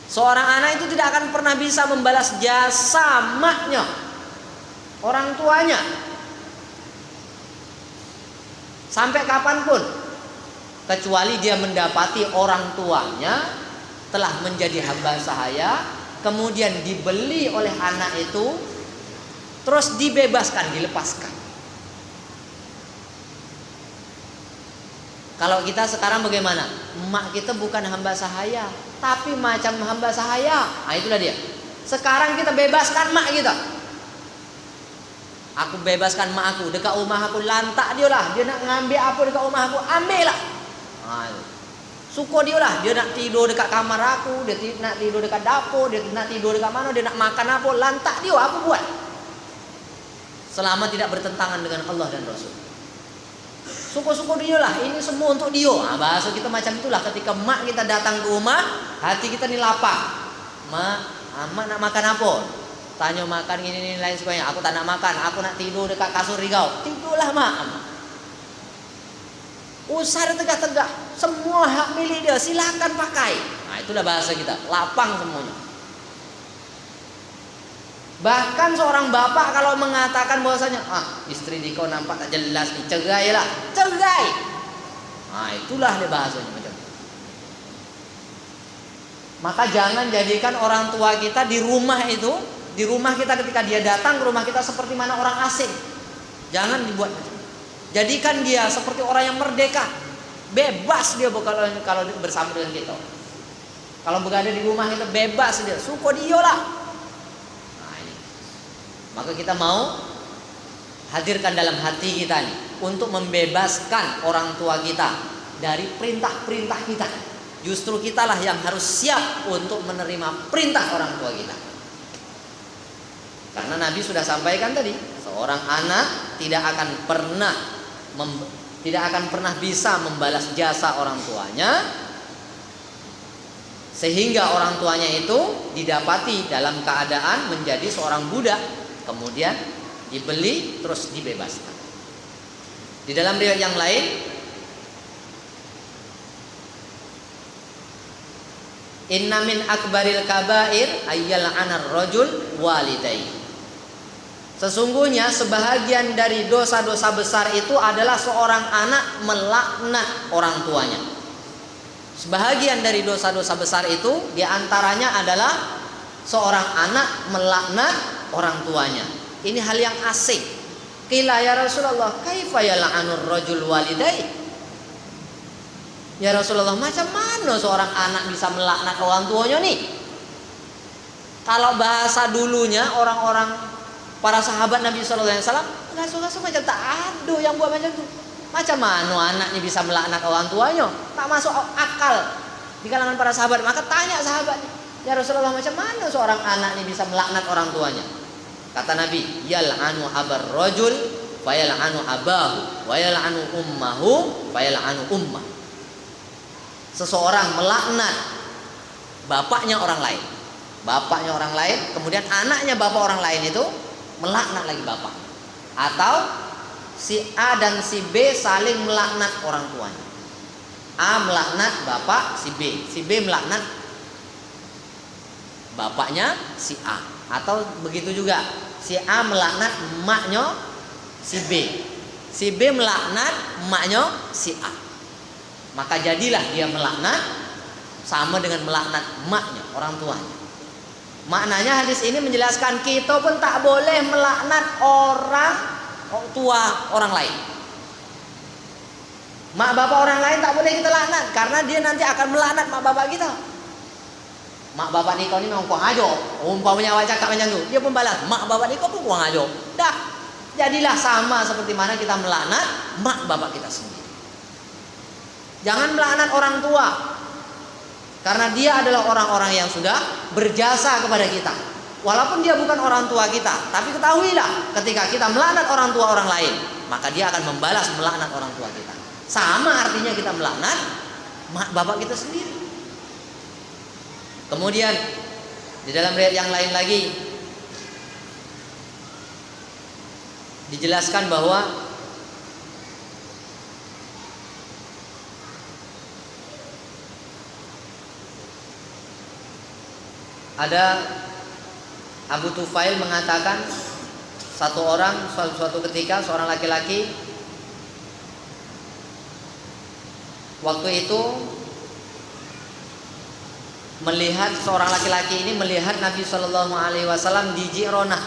Seorang anak itu tidak akan pernah bisa membalas jasa maknya, orang tuanya, sampai kapanpun, kecuali dia mendapati orang tuanya telah menjadi hamba sahaya, kemudian dibeli oleh anak itu, terus dibebaskan, dilepaskan. Kalau kita sekarang bagaimana? Emak kita bukan hamba sahaya, tapi macam hamba sahaya. Nah, itulah dia. Sekarang kita bebaskan mak kita. Aku bebaskan mak aku, dekat rumah aku lantak dia lah. Dia nak ngambil apa dekat rumah aku, ambil lah. Nah, suka dia lah. Dia nak tidur dekat kamar aku, dia nak tidur dekat dapur, dia nak tidur dekat mana, dia nak makan apa, lantak dia, aku buat. Selama tidak bertentangan dengan Allah dan Rasul. Suka-suka dia lah, ini semua untuk dia. Nah, bahasa kita macam itulah. Ketika mak kita datang ke rumah, hati kita ni lapar. Mak nak makan apa? Tanya makan ini lain sebagainya. Aku tak nak makan, aku nak tidur dekat kasur rigau. Tidurlah mak. Usah tegak-tegak, semua hak milik dia, silakan pakai. Nah, itulah bahasa kita, lapang semuanya. Bahkan seorang bapak kalau mengatakan bahwasanya, istri dikau nampak tak jelas nih, cerai lah, cerai. Nah, itulah dia bahasanya macam itu. Maka jangan jadikan orang tua kita di rumah itu, di rumah kita ketika dia datang ke rumah kita seperti mana orang asing. Jangan dibuat macam itu. Jadikan dia seperti orang yang merdeka, bebas dia kalau bersama dengan kita. Kalau berada di rumah kita bebas dia, suka dia lah. Maka kita mau hadirkan dalam hati kita nih untuk membebaskan orang tua kita dari perintah-perintah kita. Justru kitalah yang harus siap untuk menerima perintah orang tua kita. Karena Nabi sudah sampaikan tadi, seorang anak tidak akan pernah bisa membalas jasa orang tuanya, sehingga orang tuanya itu didapati dalam keadaan menjadi seorang budak, kemudian dibeli terus dibebaskan. Di dalam riwayat yang lain, inna min akbaril kabair ayyal anar rajul walidai. Sesungguhnya sebahagian dari dosa-dosa besar itu adalah seorang anak melaknat orang tuanya. Sebahagian dari dosa-dosa besar itu diantaranya adalah seorang anak melaknat orang tuanya. Ini hal yang asing. Qila ya Rasulullah, kaifa yal'anur rajul walidai? Ya Rasulullah, macam mana seorang anak bisa melaknat orang tuanya nih? Kalau bahasa dulunya orang-orang para sahabat Nabi sallallahu alaihi wasallam enggak suka macam tak ada yang buat macam itu. Macam mana anaknya bisa melaknat orang tuanya? Tak masuk akal di kalangan para sahabat. Maka tanya sahabatnya, ya Rasulullah, macam mana seorang anak ini bisa melaknat orang tuanya? Kata Nabi, yal'anu abar rajul fayal'anu abahu wa yal'anu ummahu fayal'anu ummah. Seseorang melaknat bapaknya orang lain. Bapaknya orang lain, kemudian anaknya bapak orang lain itu melaknat lagi bapak. Atau si A dan si B saling melaknat orang tuanya. A melaknat bapak si B, si B melaknat bapaknya si A. Atau begitu juga, si A melaknat emaknya si B, si B melaknat emaknya si A. Maka jadilah dia melaknat sama dengan melaknat emaknya, orang tuanya. Maknanya hadis ini menjelaskan kita pun tak boleh melaknat orang tua orang lain. Mak bapak orang lain tak boleh kita laknat, karena dia nanti akan melaknat mak bapak kita. Mak bapak ni kau ni memang kurang ajar. Umpamanya awak cakap macam tu, dia pun balas, mak bapak ni kau pun kurang ajar. Dah, jadilah sama seperti mana kita melaknat mak bapak kita sendiri. Jangan melaknat orang tua, karena dia adalah orang-orang yang sudah berjasa kepada kita. Walaupun dia bukan orang tua kita, tapi ketahuilah ketika kita melaknat orang tua orang lain, maka dia akan membalas melaknat orang tua kita. Sama artinya kita melaknat mak bapak kita sendiri. Kemudian di dalam riwayat yang lain lagi dijelaskan bahwa Ada Abu Tufail mengatakan suatu ketika seorang laki-laki waktu itu melihat seorang laki-laki ini melihat Nabi Shallallahu Alaihi Wasallam di Ji'ronah.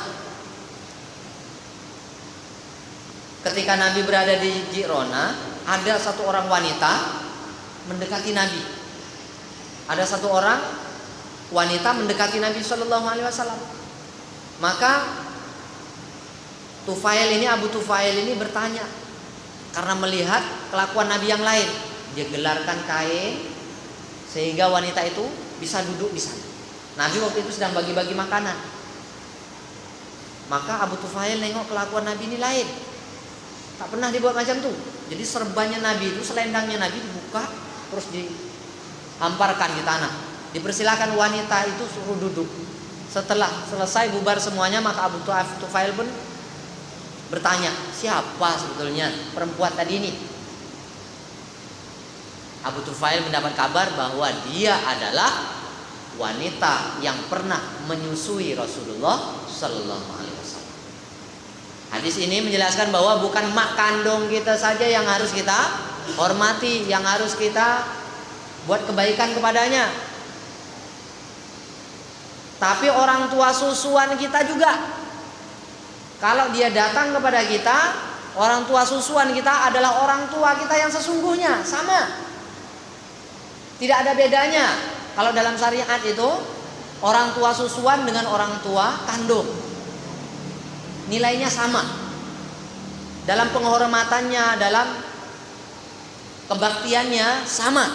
Ketika Nabi berada di Ji'ronah, ada satu orang wanita mendekati Nabi. Ada satu orang wanita mendekati Nabi Shallallahu Alaihi Wasallam. Maka Abu Tufail ini bertanya karena melihat kelakuan Nabi yang lain. Dia gelarkan kain sehingga wanita itu bisa duduk di sana. Nabi waktu itu sedang bagi-bagi makanan. Maka Abu Tufail nengok kelakuan Nabi ini lain. Tak pernah dibuat macam tuh. Jadi serbannya Nabi itu, selendangnya Nabi dibuka terus dihamparkan di tanah. Dipersilakan wanita itu suruh duduk. Setelah selesai bubar semuanya, maka Abu Tufail pun bertanya, siapa sebetulnya perempuan tadi ini? Abu Tufail mendapat kabar bahwa dia adalah wanita yang pernah menyusui Rasulullah Sallallahu Alaihi Wasallam. Hadis ini menjelaskan bahwa bukan mak kandung kita saja yang harus kita hormati, yang harus kita buat kebaikan kepadanya, tapi orang tua susuan kita juga. Kalau dia datang kepada kita, orang tua susuan kita adalah orang tua kita yang sesungguhnya, sama. Tidak ada bedanya. Kalau dalam syariat itu orang tua susuan dengan orang tua kandung nilainya sama. Dalam penghormatannya, dalam kebaktiannya sama.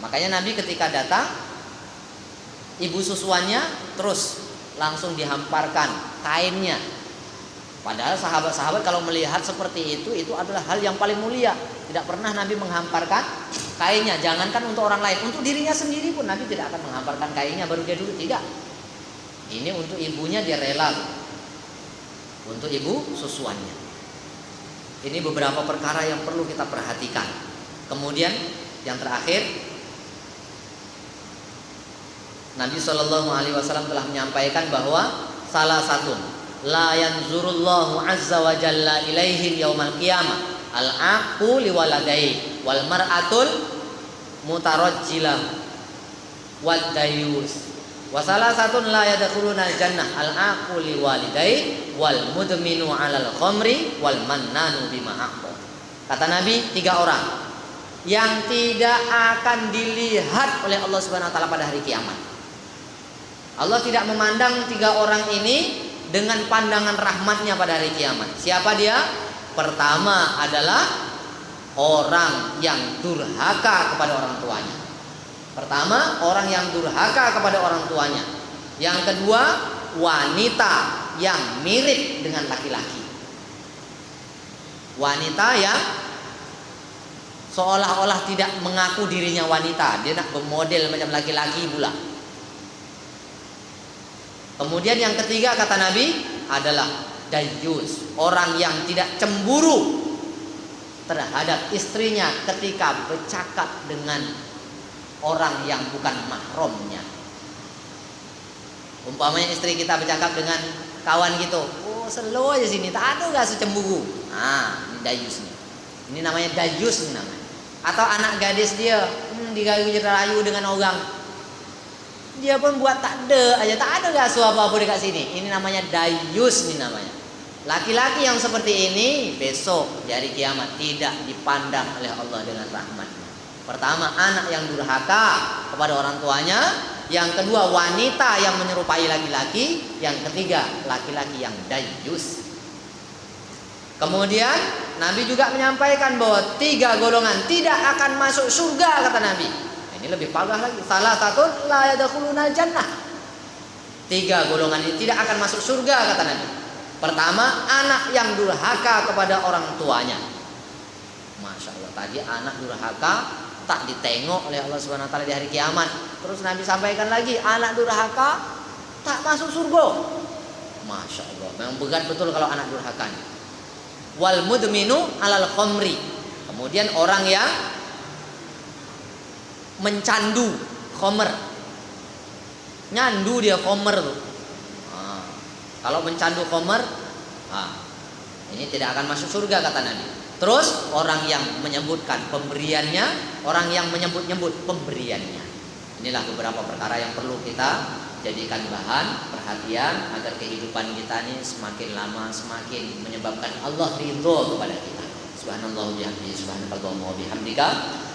Makanya Nabi ketika datang, ibu susuannya terus langsung dihamparkan kainnya. Padahal sahabat-sahabat kalau melihat seperti itu adalah hal yang paling mulia. Tidak pernah Nabi menghamparkan kainnya. Jangankan untuk orang lain, untuk dirinya sendiri pun Nabi tidak akan menghamparkan kainnya baru dia duduk. Tidak. Ini untuk ibunya dia rela. Untuk ibu susuannya. Ini beberapa perkara yang perlu kita perhatikan. Kemudian yang terakhir, Nabi Shallallahu Alaihi Wasallam telah menyampaikan bahwa salah satu la yanzurullahu azza wa jalla ilaihim yaumal qiyamah al-aqu liwaladai wal mar'atul mutarajjilah wad dayus wa salasatun la yadkhuluna jannah al-aqu liwalidai wal mudminu 'alal khamri wal mannanu bima aqba. Kata Nabi, 3 orang yang tidak akan dilihat oleh Allah Subhanahu wa taala pada hari kiamat. Allah tidak memandang 3 orang ini dengan pandangan rahmatnya pada hari kiamat. Siapa dia? Pertama adalah orang yang durhaka kepada orang tuanya. Pertama, orang yang durhaka kepada orang tuanya. Yang kedua, wanita yang mirip dengan laki-laki. Wanita yang seolah-olah tidak mengaku dirinya wanita, dia nak bermodel macam laki-laki pula. Kemudian yang ketiga kata Nabi adalah dayus, orang yang tidak cemburu terhadap istrinya ketika bercakap dengan orang yang bukan mahramnya. Umpamanya istri kita bercakap dengan kawan gitu, oh slow aja sini, tak ada gak secemburu. Ini dayus nih. Ini namanya dayus nih namanya. Atau anak gadis dia digayu-gayu dengan orang, dia pun buat tak ada aja, tak ada gak apa-apa dekat sini. Ini namanya dayus nih namanya. Laki-laki yang seperti ini besok di hari kiamat tidak dipandang oleh Allah dengan rahmatnya. Pertama, anak yang durhaka kepada orang tuanya. Yang kedua, wanita yang menyerupai laki-laki. Yang ketiga, laki-laki yang dayus. Kemudian Nabi juga menyampaikan bahwa 3 golongan tidak akan masuk surga kata Nabi. Ini lebih parah lagi. Salah satu la yadkhuluna jannah. 3 golongan ini tidak akan masuk surga kata Nabi. Pertama, anak yang durhaka kepada orang tuanya. Masya Allah, tadi anak durhaka tak ditengok oleh Allah Subhanahu wa taala di hari kiamat. Terus Nabi sampaikan lagi, anak durhaka tak masuk surga. Masya Allah, memang berat betul kalau anak durhaka. Wal mudminu alal khamri. Kemudian orang yang mencandu khamr. Nyandu dia khomer tuh. Nah, kalau mencandu khomer, ini tidak akan masuk surga kata Nabi. Terus orang yang menyebutkan pemberiannya, orang yang menyebut-nyebut pemberiannya. Inilah beberapa perkara yang perlu kita jadikan bahan perhatian agar kehidupan kita ini semakin lama semakin menyebabkan Allah ridho kepada kita. Subhanallah bihamdihi, subhanakallahumma wa bihamdika,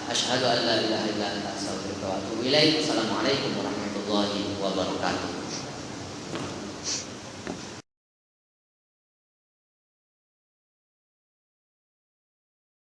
asyhadu an la ilaha illa anta, astaghfiruka wa atubu ilaik. Assalamualaikum warahmatullahi wabarakatuh.